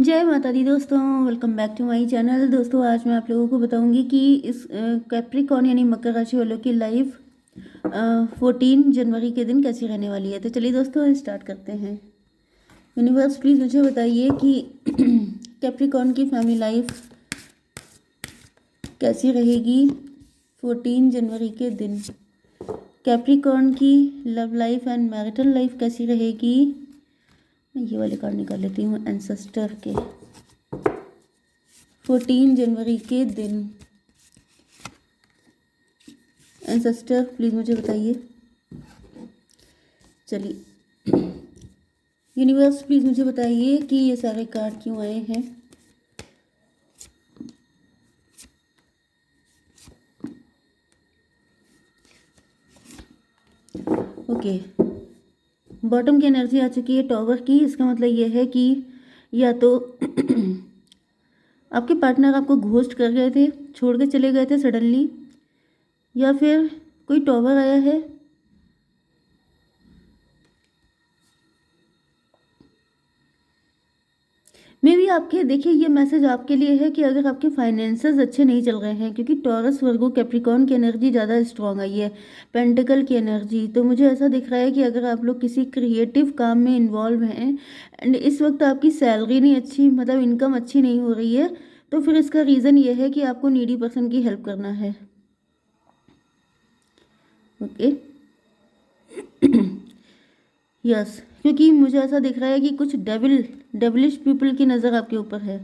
जय माता दी दोस्तों, welcome back to my channel. दोस्तों आज मैं आप लोगों को बताऊंगी कि इस कैप्रिकॉर्न यानी मकर राशि वालों की लाइफ 14 जनवरी के दिन कैसी रहने वाली है। तो चलिए दोस्तों स्टार्ट करते हैं। यूनिवर्स प्लीज़ मुझे बताइए कि कैप्रिकॉर्न की फैमिली लाइफ कैसी रहेगी 14 जनवरी के दिन। कैप्रिकॉर्न की love life and marital life कैसी रहेगी। मैं ये वाले कार्ड निकाल लेती हूँ एंसेस्टर के। 14 जनवरी के दिन एंसेस्टर प्लीज़ मुझे बताइए। चलिए यूनिवर्स प्लीज़ मुझे बताइए कि ये सारे कार्ड क्यों आए हैं। ओके, बॉटम की एनर्जी आ चुकी है टॉवर की। इसका मतलब ये है कि या तो आपके पार्टनर आपको घोस्ट कर गए थे, छोड़ के चले गए थे सडनली, या फिर कोई टॉवर आया है। मे भी आपके देखिए ये मैसेज आपके लिए है कि अगर आपके फाइनेंसेस अच्छे नहीं चल रहे हैं, क्योंकि टॉरस वर्गो कैप्रिकॉर्न की एनर्जी ज़्यादा स्ट्रांग आई है, पेंटिकल की एनर्जी। तो मुझे ऐसा दिख रहा है कि अगर आप लोग किसी क्रिएटिव काम में इन्वॉल्व हैं एंड इस वक्त आपकी सैलरी नहीं अच्छी, मतलब इनकम अच्छी नहीं हो रही है, तो फिर इसका रीज़न ये है कि आपको नीडी पर्सन की हेल्प करना है। ओके यस, क्योंकि मुझे ऐसा दिख रहा है कि कुछ डेविलिश पीपल की नज़र आपके ऊपर है।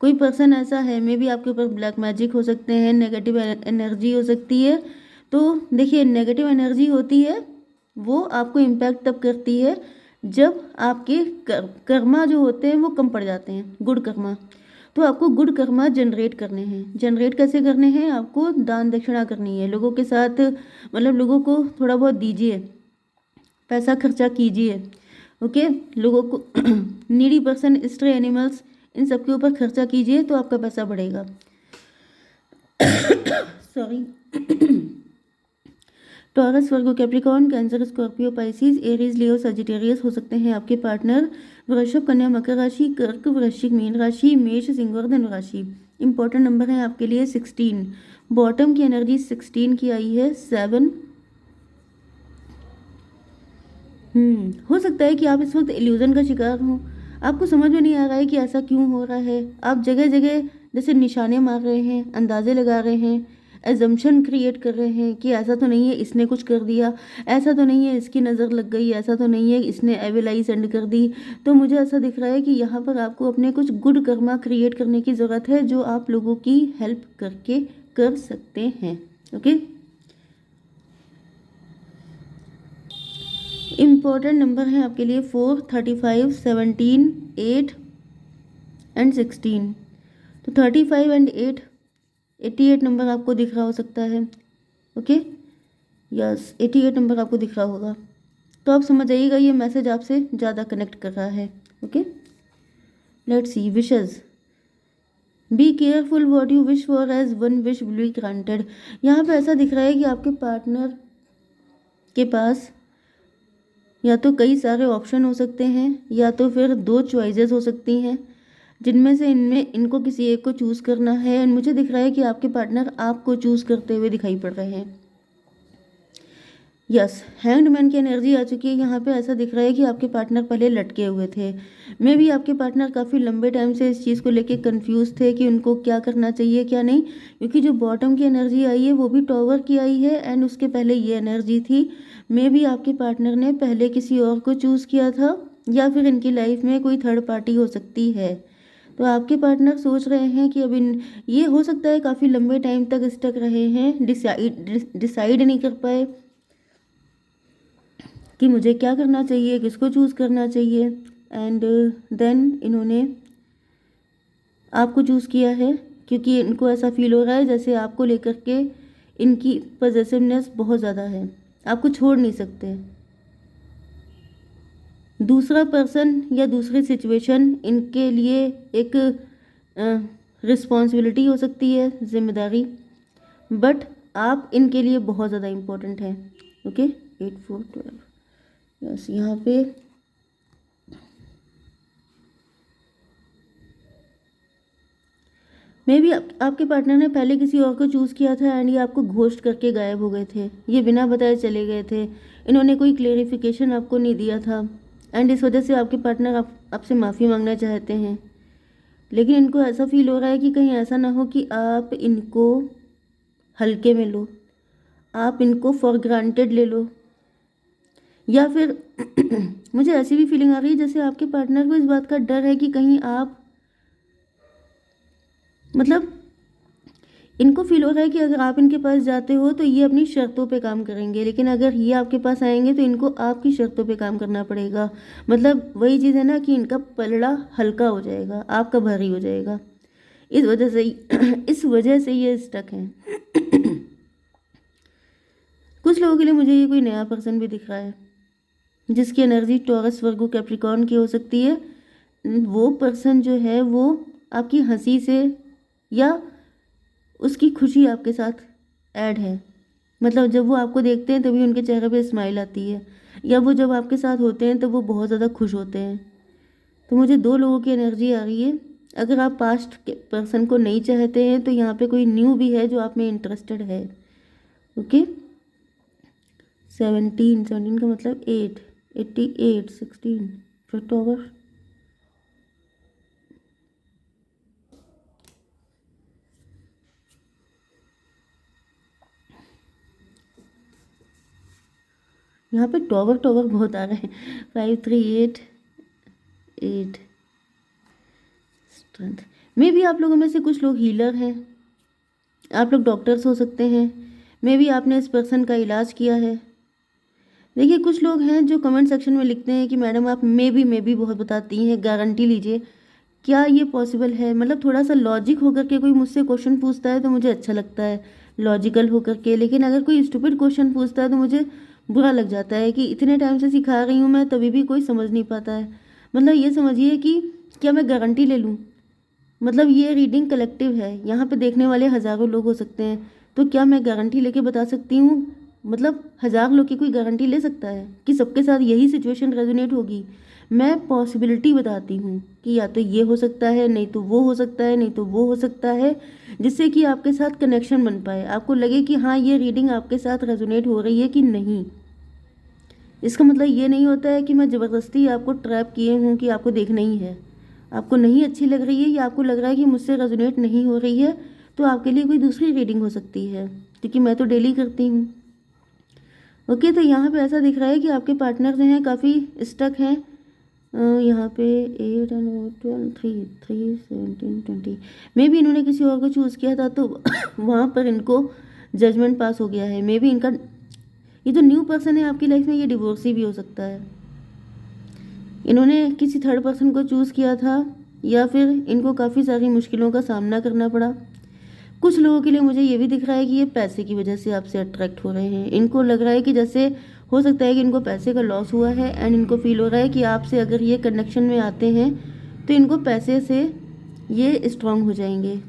कोई पर्सन ऐसा है, मे बी आपके ऊपर ब्लैक मैजिक हो सकते हैं, नेगेटिव एनर्जी हो सकती है। तो देखिए नेगेटिव एनर्जी होती है वो आपको इम्पैक्ट तब करती है जब आपके कर्मा जो होते हैं वो कम पड़ जाते हैं, गुड कर्मा। तो आपको गुड कर्मा जनरेट करने हैं। जनरेट कैसे करने हैं? आपको दान दक्षिणा करनी है लोगों के साथ, मतलब लोगों को थोड़ा बहुत दीजिए, पैसा खर्चा कीजिए। ओके, लोगों को नीडी पर्सन, स्ट्रे एनिमल्स, इन सब के ऊपर खर्चा कीजिए तो आपका पैसा बढ़ेगा। Sorry. Taurus, Virgo, Capricorn, Cancer, Scorpio, Pisces, Aries, Leo, Sagittarius हो सकते हैं आपके पार्टनर। वृषभ, कन्या, मकर राशि, कर्क, वृश्चिक, मीन राशि, मेष, सिंह और धनु राशि। इंपॉर्टेंट नंबर है आपके लिए 16। बॉटम की एनर्जी 16 की आई है 7। हो सकता है कि आप इस वक्त इल्यूजन का शिकार हो। आपको समझ में नहीं आ रहा है कि ऐसा क्यों हो रहा है। आप जगह जगह जैसे निशाने मार रहे हैं, अंदाजे लगा रहे हैं, एजम्पशन क्रिएट कर रहे हैं कि ऐसा तो नहीं है इसने कुछ कर दिया, ऐसा तो नहीं है इसकी नज़र लग गई, ऐसा तो नहीं है इसने एविल आई सेंड कर दी। तो मुझे ऐसा दिख रहा है कि यहाँ पर आपको अपने कुछ गुड कर्मा क्रिएट करने की ज़रूरत है, जो आप लोगों की हेल्प करके कर सकते हैं। ओके, इम्पोर्टेंट नंबर है आपके लिए 4, 35, 17, 8 एंड 16। तो 35 एंड 8, 88 नंबर आपको दिख रहा हो सकता है। ओके यस, 88 नंबर आपको दिख रहा होगा। तो आप समझ जाइएगा ये मैसेज आपसे ज़्यादा कनेक्ट कर रहा है। Okay, let's see wishes. Be careful what you wish for, as one wish will be granted. यहाँ पे ऐसा दिख रहा है कि आपके पार्टनर के पास या तो कई सारे ऑप्शन हो सकते हैं, या तो फिर दो चॉइसेस हो सकती हैं, जिनमें से इनमें इनको किसी एक को चूज़ करना है। एंड मुझे दिख रहा है कि आपके पार्टनर आपको चूज़ करते हुए दिखाई पड़ रहे हैं। यस, हैंगड की एनर्जी आ चुकी है यहाँ पे। ऐसा दिख रहा है कि आपके पार्टनर पहले लटके हुए थे। मे भी आपके पार्टनर काफ़ी लंबे टाइम से इस चीज़ को लेके कंफ्यूज थे कि उनको क्या करना चाहिए क्या नहीं, क्योंकि जो बॉटम की एनर्जी आई है वो भी टॉवर की आई है एंड उसके पहले ये एनर्जी थी। मे भी आपके पार्टनर ने पहले किसी और को चूज़ किया था, या फिर इनकी लाइफ में कोई थर्ड पार्टी हो सकती है। तो आपके पार्टनर सोच रहे हैं कि अब इन ये हो सकता है काफ़ी लंबे टाइम तक स्टक रहे हैं, डिसाइड नहीं कर पाए कि मुझे क्या करना चाहिए, किसको चूज़ करना चाहिए। एंड देन इन्होंने आपको चूज़ किया है, क्योंकि इनको ऐसा फील हो रहा है जैसे आपको लेकर के इनकी पॉजिटिवनेस बहुत ज़्यादा है, आपको छोड़ नहीं सकते। दूसरा पर्सन या दूसरी सिचुएशन इनके लिए एक रिस्पॉन्सिबिलिटी हो सकती है, जिम्मेदारी, बट आप इनके लिए बहुत ज़्यादा इम्पोर्टेंट है। ओके, 8, 4, 12। यस, यहाँ पे मे भी आपके पार्टनर ने पहले किसी और को चूज़ किया था एंड ये आपको घोस्ट करके गायब हो गए थे, ये बिना बताए चले गए थे, इन्होंने कोई क्लेरिफिकेशन आपको नहीं दिया था एंड इस वजह से आपके पार्टनर आपसे माफ़ी मांगना चाहते हैं। लेकिन इनको ऐसा फील हो रहा है कि कहीं ऐसा ना हो कि आप इनको हल्के में लो, आप इनको फॉर ग्रांटेड ले लो, या फिर मुझे ऐसी भी फीलिंग आ रही है जैसे आपके पार्टनर को इस बात का डर है कि कहीं आप, मतलब इनको फील हो रहा है कि अगर आप इनके पास जाते हो तो ये अपनी शर्तों पे काम करेंगे, लेकिन अगर ये आपके पास आएंगे तो इनको आपकी शर्तों पे काम करना पड़ेगा। मतलब वही चीज़ है ना कि इनका पलड़ा हल्का हो जाएगा, आपका भारी हो जाएगा। इस वजह से इस वजह से ये स्टक हैं। कुछ लोगों के लिए मुझे ये कोई नया पर्सन भी दिख रहा है जिसकी एनर्जी टॉरस वर्गो कैप्रिकॉर्न की हो सकती है। वो पर्सन जो है वो आपकी हंसी से या उसकी खुशी आपके साथ ऐड है, मतलब जब वो आपको देखते हैं तभी उनके चेहरे पे स्माइल आती है, या वो जब आपके साथ होते हैं तो वो बहुत ज़्यादा खुश होते हैं। तो मुझे दो लोगों की एनर्जी आ रही है। अगर आप पास्ट के पर्सन को नहीं चाहते हैं तो यहाँ पे कोई न्यू भी है जो आप में इंटरेस्टेड है। ओके, 17 का मतलब 8, 88, 16 फिर टॉवर। यहाँ पे टॉवर टॉवर बहुत आ रहे हैं। 5, 3, 8, 8 स्ट्रेंथ। मे भी आप लोगों में से कुछ लोग हीलर हैं, आप लोग डॉक्टर्स हो सकते हैं, मे भी आपने इस पर्सन का इलाज किया है। देखिए कुछ लोग हैं जो कमेंट सेक्शन में लिखते हैं कि मैडम आप मे भी बहुत बताती हैं, गारंटी लीजिए, क्या ये पॉसिबल है। मतलब थोड़ा सा लॉजिक होकर के कोई मुझसे क्वेश्चन पूछता है तो मुझे अच्छा लगता है, लॉजिकल होकर के, लेकिन अगर कोई स्टूपिड क्वेश्चन पूछता है तो मुझे बुरा लग जाता है कि इतने टाइम से सिखा रही हूँ मैं तभी भी कोई समझ नहीं पाता है। मतलब ये समझिए कि क्या मैं गारंटी ले लूँ, मतलब ये रीडिंग कलेक्टिव है, यहाँ पे देखने वाले हज़ारों लोग हो सकते हैं, तो क्या मैं गारंटी लेके बता सकती हूँ, मतलब 1000 लोग की कोई गारंटी ले सकता है कि सबके साथ यही सिचुएशन रेजोनेट होगी। मैं पॉसिबिलिटी बताती हूँ कि या तो ये हो सकता है, नहीं तो वो हो सकता है, नहीं तो वो हो सकता है, जिससे कि आपके साथ कनेक्शन बन पाए, आपको लगे कि हाँ ये रीडिंग आपके साथ रेजोनेट हो रही है कि नहीं। इसका मतलब ये नहीं होता है कि मैं ज़बरदस्ती आपको ट्रैप किए हूँ कि आपको देखना ही है। आपको नहीं अच्छी लग रही है या आपको लग रहा है कि मुझसे रेजोनेट नहीं हो रही है तो आपके लिए कोई दूसरी रीडिंग हो सकती है, क्योंकि मैं तो डेली करती हूँ। ओके, तो यहाँ पे ऐसा दिख रहा है कि आपके पार्टनर जो हैं काफ़ी स्टक हैं। यहाँ पे 8 एंड 12, 3, 3, 17, 20 मे भी इन्होंने किसी और को चूज़ किया था तो वहाँ पर इनको जजमेंट पास हो गया है। मे भी इनका ये जो न्यू पर्सन है आपकी लाइफ में ये डिवोर्सी भी हो सकता है। इन्होंने किसी थर्ड पर्सन को चूज़ किया था या फिर इनको काफ़ी सारी मुश्किलों का सामना करना पड़ा। कुछ लोगों के लिए मुझे ये भी दिख रहा है कि ये पैसे की वजह से आपसे अट्रैक्ट हो रहे हैं। इनको लग रहा है कि जैसे हो सकता है कि इनको पैसे का लॉस हुआ है एंड इनको फील हो रहा है कि आपसे अगर ये कनेक्शन में आते हैं तो इनको पैसे से ये स्ट्रांग हो जाएंगे।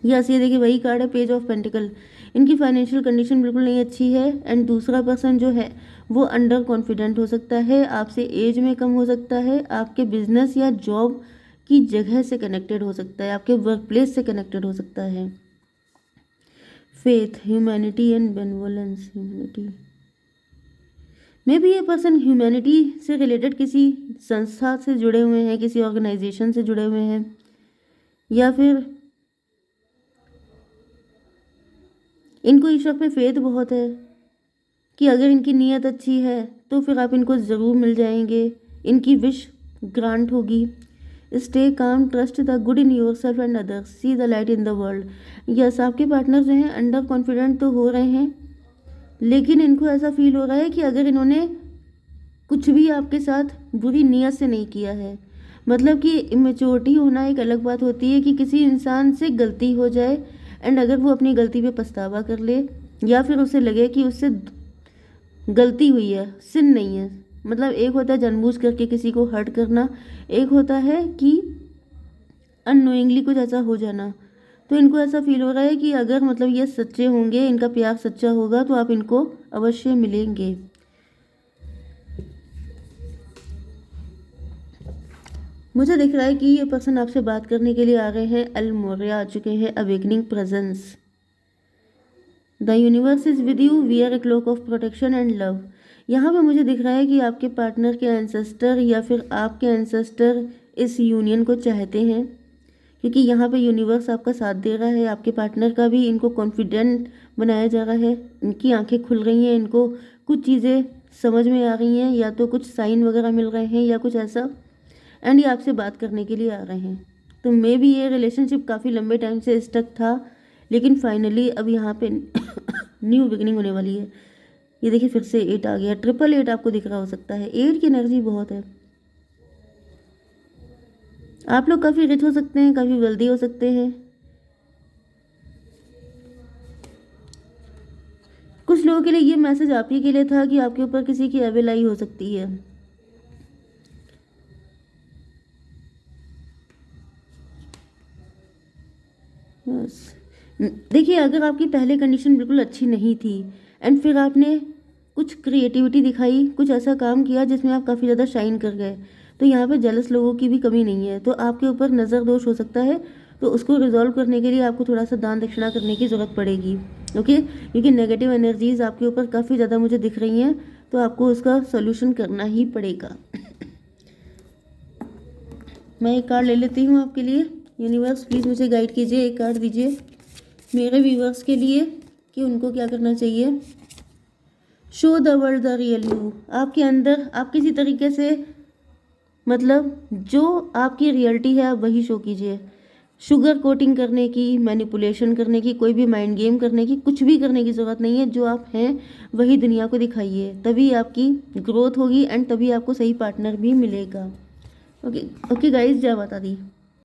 यस, ये देखिए वही कार्ड है, पेज ऑफ पेंटिकल। इनकी फाइनेंशियल कंडीशन बिल्कुल नहीं अच्छी है एंड दूसरा पर्सन जो है वो अंडर कॉन्फिडेंट हो सकता है, आपसे एज में कम हो सकता है, आपके बिजनेस या जॉब की जगह से कनेक्टेड हो सकता है, आपके वर्क प्लेस से कनेक्टेड हो सकता है। Faith, humanity and benevolence. Humanity मे भी ये पर्सन ह्यूमैनिटी से रिलेटेड किसी संस्था से जुड़े हुए हैं, किसी ऑर्गेनाइजेशन से जुड़े हुए हैं, या फिर इनको ईश्वर पे फेथ बहुत है कि अगर इनकी नीयत अच्छी है तो फिर आप इनको ज़रूर मिल जाएंगे, इनकी विश ग्रांट होगी। Stay calm, trust the good in your self and others, see the light in the world. Yes, आपके पार्टनर जो हैं अंडर कॉन्फिडेंट तो हो रहे हैं, लेकिन इनको ऐसा फील हो रहा है कि अगर इन्होंने कुछ भी आपके साथ बुरी नीयत से नहीं किया है, मतलब कि इमेच्योरिटी होना एक अलग बात होती है कि किसी इंसान से गलती हो जाए एंड अगर वो अपनी गलती पे पछतावा कर ले या फिर उसे लगे कि उससे गलती हुई है, सिन नहीं है। मतलब एक होता है जानबूझ करके किसी को हर्ट करना, एक होता है कि अननोइंगली कुछ ऐसा हो जाना। तो इनको ऐसा फील हो रहा है कि अगर मतलब ये सच्चे होंगे, इनका प्यार सच्चा होगा तो आप इनको अवश्य मिलेंगे। मुझे दिख रहा है कि ये पर्सन आपसे बात करने के लिए आ गए हैं, अलमोरिया आ चुके हैं, awakening presence. The universe is with you, wear a cloak of protection and love. यहाँ पे मुझे दिख रहा है कि आपके पार्टनर के एंसेस्टर या फिर आपके एंसेस्टर इस यूनियन को चाहते हैं, क्योंकि यहाँ पे यूनिवर्स आपका साथ दे रहा है, आपके पार्टनर का भी। इनको कॉन्फिडेंट बनाया जा रहा है, इनकी आंखें खुल रही हैं, इनको कुछ चीज़ें समझ में आ रही हैं, या तो कुछ साइन वगैरह मिल रहे हैं या कुछ ऐसा, एंड ये आपसे बात करने के लिए आ रहे हैं। तो मे बी ये रिलेशनशिप काफ़ी लंबे टाइम से स्टक था, लेकिन फाइनली अब यहाँ पे न्यू बिगनिंग होने वाली है। ये देखिए फिर से 8 आ गया, 888 आपको दिख रहा हो सकता है। 8 की एनर्जी बहुत है। आप लोग काफ़ी रिच हो सकते हैं, काफ़ी वेल्दी हो सकते हैं। कुछ लोगों के लिए ये मैसेज आप ही के लिए था कि आपके ऊपर किसी की एविल हो सकती है। बस देखिए, अगर आपकी पहले कंडीशन बिल्कुल अच्छी नहीं थी एंड फिर आपने कुछ क्रिएटिविटी दिखाई, कुछ ऐसा काम किया जिसमें आप काफ़ी ज़्यादा शाइन कर गए, तो यहाँ पे जेलस लोगों की भी कमी नहीं है। तो आपके ऊपर नज़र दोष हो सकता है, तो उसको रिजॉल्व करने के लिए आपको थोड़ा सा दान दक्षिणा करने की ज़रूरत पड़ेगी। ओके, क्योंकि नेगेटिव एनर्जीज़ आपके ऊपर काफ़ी ज़्यादा मुझे दिख रही हैं, तो आपको उसका सोल्यूशन करना ही पड़ेगा। मैं एक कार्ड ले लेती हूँ आपके लिए। यूनिवर्स प्लीज़ मुझे गाइड कीजिए, एक कार्ड दीजिए मेरे व्यूवर्स के लिए कि उनको क्या करना चाहिए। Show the world the real you. आपके अंदर आप किसी तरीके से, मतलब जो आपकी रियलिटी है आप वही शो कीजिए। शुगर कोटिंग करने की, मैनिपुलेशन करने की, कोई भी माइंड गेम करने की, कुछ भी करने की ज़रूरत नहीं है। जो आप हैं वही दुनिया को दिखाइए, तभी आपकी ग्रोथ होगी एंड तभी आपको सही पार्टनर भी मिलेगा। ओके ओके गाइज, जय माता दी।